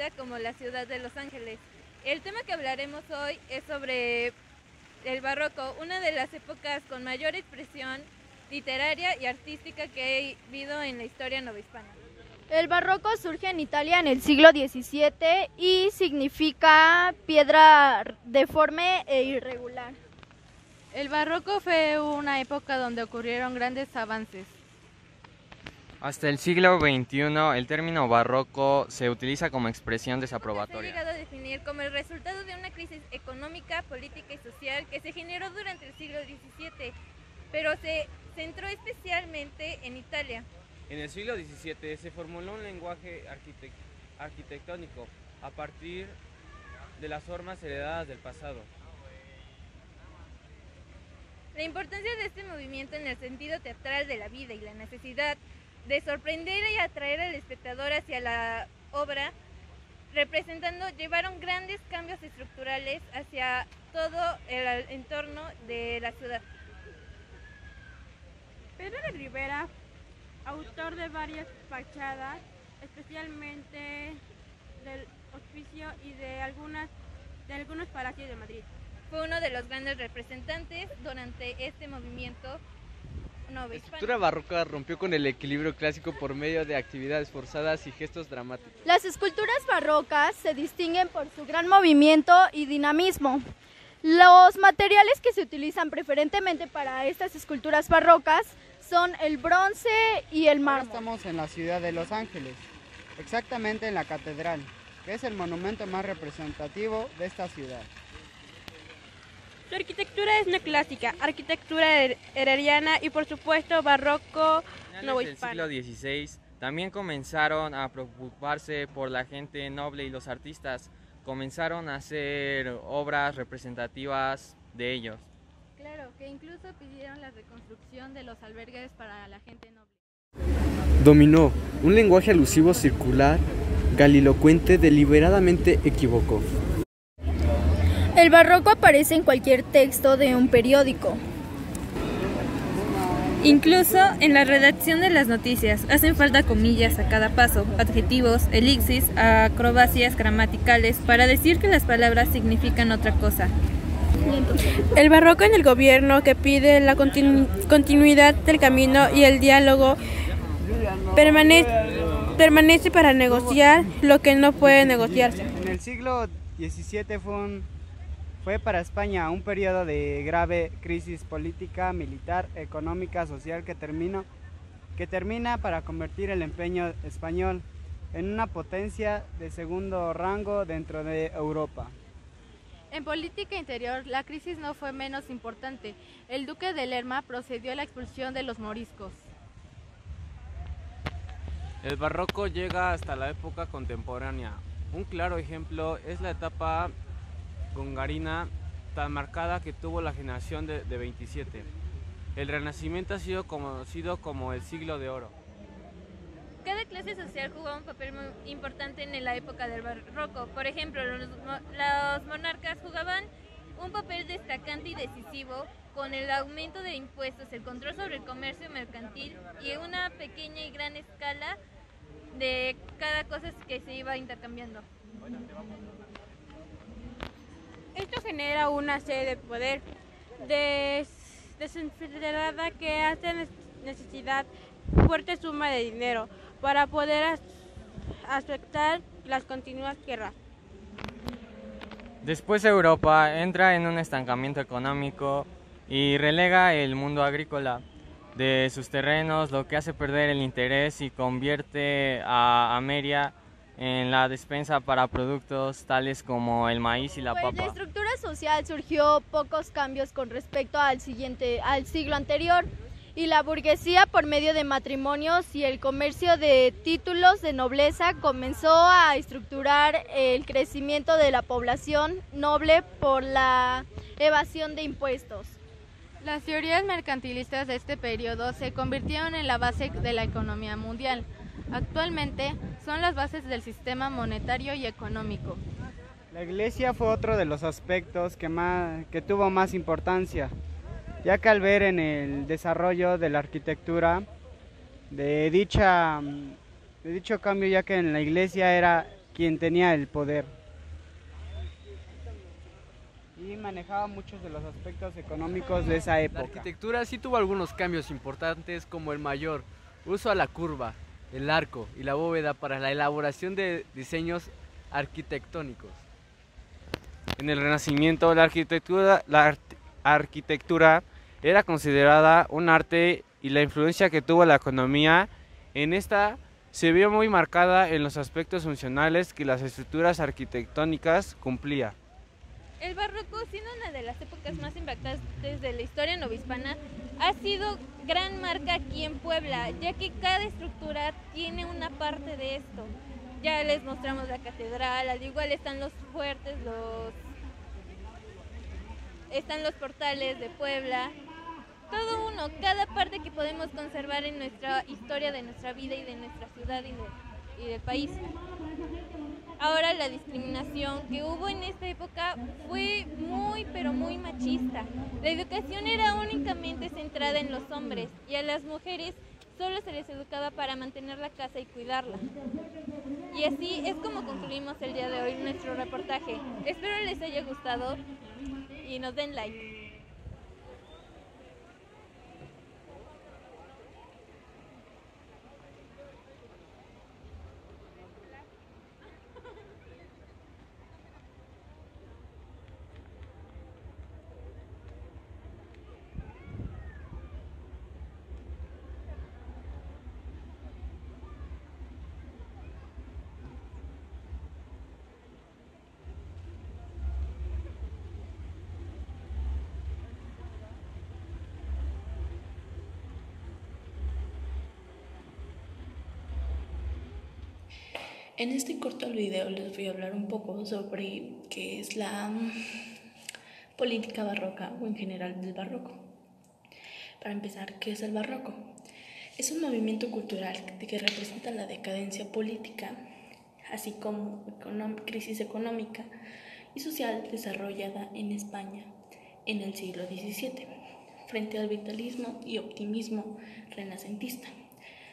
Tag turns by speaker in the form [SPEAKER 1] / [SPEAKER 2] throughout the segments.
[SPEAKER 1] conocida como la ciudad de Los Ángeles. El tema que hablaremos hoy es sobre el barroco, una de las épocas con mayor expresión literaria y artística que ha habido en la historia novohispana.
[SPEAKER 2] El barroco surge en Italia en el siglo XVII y significa piedra deforme e irregular.
[SPEAKER 3] El barroco fue una época donde ocurrieron grandes avances.
[SPEAKER 4] Hasta el siglo XXI, el término barroco se utiliza como expresión
[SPEAKER 1] Se ha
[SPEAKER 4] desaprobatoria.
[SPEAKER 1] llegado a definir como el resultado de una crisis económica, política y social que se generó durante el siglo XVII, pero se centró especialmente en Italia.
[SPEAKER 5] En el siglo XVII se formuló un lenguaje arquitectónico a partir de las formas heredadas del pasado.
[SPEAKER 1] La importancia de este movimiento en el sentido teatral de la vida y la necesidad de sorprender y atraer al espectador hacia la obra representando llevaron grandes cambios estructurales hacia todo el entorno de la ciudad.
[SPEAKER 3] Pedro de Rivera, autor de varias fachadas, especialmente del Hospicio y de algunos palacios de Madrid.
[SPEAKER 1] Fue uno de los grandes representantes durante este movimiento
[SPEAKER 5] La
[SPEAKER 1] novohispano.
[SPEAKER 5] estructura barroca rompió con el equilibrio clásico por medio de actividades forzadas y gestos dramáticos.
[SPEAKER 2] Las esculturas barrocas se distinguen por su gran movimiento y dinamismo. Los materiales que se utilizan preferentemente para estas esculturas barrocas son el bronce y el
[SPEAKER 6] Ahora
[SPEAKER 2] mármol.
[SPEAKER 6] estamos en la ciudad de Los Ángeles, exactamente en la catedral, que es el monumento más representativo de esta ciudad.
[SPEAKER 3] Su arquitectura es neoclásica, arquitectura herreriana y por supuesto barroco
[SPEAKER 4] Finales del
[SPEAKER 3] novohispano.
[SPEAKER 4] siglo XVI también comenzaron a preocuparse por la gente noble y los artistas comenzaron a hacer obras representativas de ellos.
[SPEAKER 3] Claro, que incluso pidieron la reconstrucción de los albergues para la gente noble.
[SPEAKER 7] Dominó un lenguaje alusivo circular, galilocuente, deliberadamente equivocó.
[SPEAKER 2] El barroco aparece en cualquier texto de un periódico.
[SPEAKER 1] Incluso en la redacción de las noticias hacen falta comillas a cada paso, adjetivos, elipsis, acrobacias gramaticales para decir que las palabras significan otra cosa.
[SPEAKER 3] El barroco en el gobierno que pide la continuidad del camino y el diálogo permanece para negociar lo que no puede negociarse.
[SPEAKER 6] En el siglo XVII fue para España un periodo de grave crisis política, militar, económica, social que termina para convertir el empeño español en una potencia de segundo rango dentro de Europa.
[SPEAKER 3] En política interior, la crisis no fue menos importante. El duque de Lerma procedió a la expulsión de los moriscos.
[SPEAKER 5] El barroco llega hasta la época contemporánea. Un claro ejemplo es la etapa gongarina tan marcada que tuvo la generación de 27. El Renacimiento ha sido conocido como el siglo de oro.
[SPEAKER 1] Cada clase social jugaba un papel muy importante en la época del barroco. Por ejemplo, los monarcas jugaban un papel destacante y decisivo con el aumento de impuestos, el control sobre el comercio mercantil y una pequeña y gran escala de cada cosa que se iba intercambiando.
[SPEAKER 3] Esto genera una sede de poder desenfrenada que hace necesidad fuerte suma de dinero para poder aceptar las continuas guerras.
[SPEAKER 4] Después Europa entra en un estancamiento económico y relega el mundo agrícola de sus terrenos, lo que hace perder el interés y convierte a Ameria en la despensa para productos tales como el maíz y la
[SPEAKER 2] Pues la
[SPEAKER 4] papa.
[SPEAKER 2] estructura social surgió pocos cambios con respecto al siglo anterior, y la burguesía por medio de matrimonios y el comercio de títulos de nobleza comenzó a estructurar el crecimiento de la población noble por la evasión de impuestos.
[SPEAKER 3] Las teorías mercantilistas de este periodo se convirtieron en la base de la economía mundial. Actualmente son las bases del sistema monetario y económico.
[SPEAKER 6] La iglesia fue otro de los aspectos que tuvo más importancia, ya que al ver en el desarrollo de la arquitectura de dicho cambio, ya que en la iglesia era quien tenía el poder y manejaba muchos de los aspectos económicos de esa
[SPEAKER 7] La
[SPEAKER 6] época.
[SPEAKER 7] arquitectura sí tuvo algunos cambios importantes, como el mayor uso a la curva, el arco y la bóveda para la elaboración de diseños arquitectónicos.
[SPEAKER 5] En el Renacimiento, la arquitectura era considerada un arte y la influencia que tuvo la economía en esta se vio muy marcada en los aspectos funcionales que las estructuras arquitectónicas cumplía.
[SPEAKER 1] El barroco, siendo una de las épocas más impactantes de la historia novohispana, ha sido gran marca aquí en Puebla, ya que cada estructura tiene una parte de esto. Ya les mostramos la catedral, al igual están los fuertes, están los portales de Puebla. Todo uno, cada parte que podemos conservar en nuestra historia de nuestra vida y de nuestra ciudad y del país. Ahora, la discriminación que hubo en esta época fue muy, pero muy machista. La educación era únicamente centrada en los hombres y a las mujeres solo se les educaba para mantener la casa y cuidarla. Y así es como concluimos el día de hoy nuestro reportaje. Espero les haya gustado y nos den like.
[SPEAKER 8] En este corto video les voy a hablar un poco sobre qué es la política barroca o en general del barroco. Para empezar, ¿qué es el barroco? Es un movimiento cultural que representa la decadencia política, así como crisis económica y social desarrollada en España en el siglo XVII, frente al vitalismo y optimismo renacentista.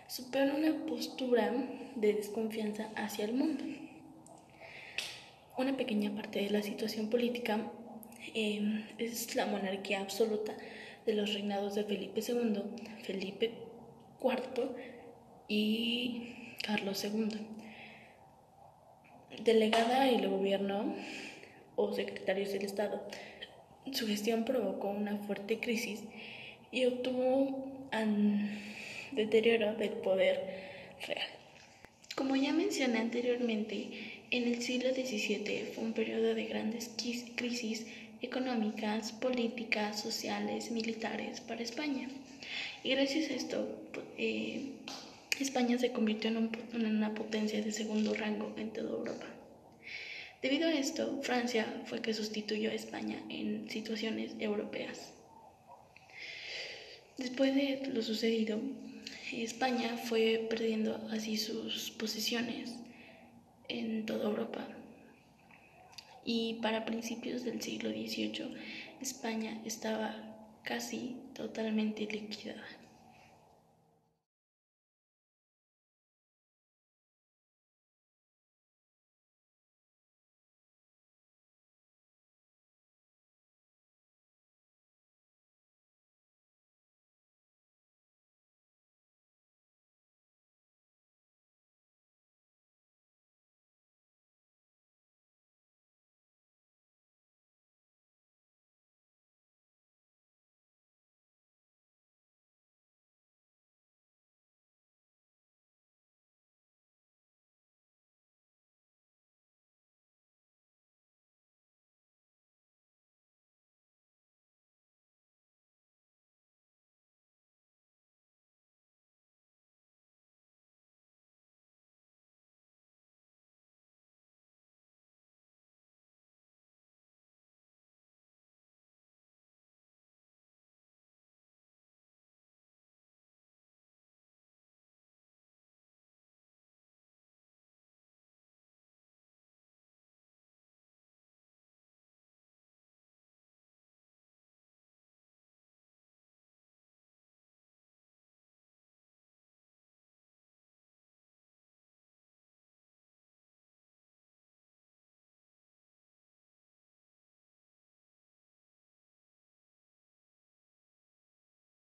[SPEAKER 8] Supone una postura de desconfianza hacia el mundo. Una pequeña parte de la situación política es la monarquía absoluta de los reinados de Felipe II, Felipe IV y Carlos II. Delegada el gobierno o secretarios del Estado. Su gestión provocó una fuerte crisis y obtuvo deterioro del poder real. Como ya mencioné anteriormente, en el siglo XVII fue un periodo de grandes crisis económicas, políticas, sociales, militares para España. Y gracias a esto, España se convirtió en una potencia de segundo rango en toda Europa. Debido a esto, Francia fue que sustituyó a España en situaciones europeas. Después de lo sucedido, España fue perdiendo así sus posiciones en toda Europa y para principios del siglo XVIII España estaba casi totalmente liquidada.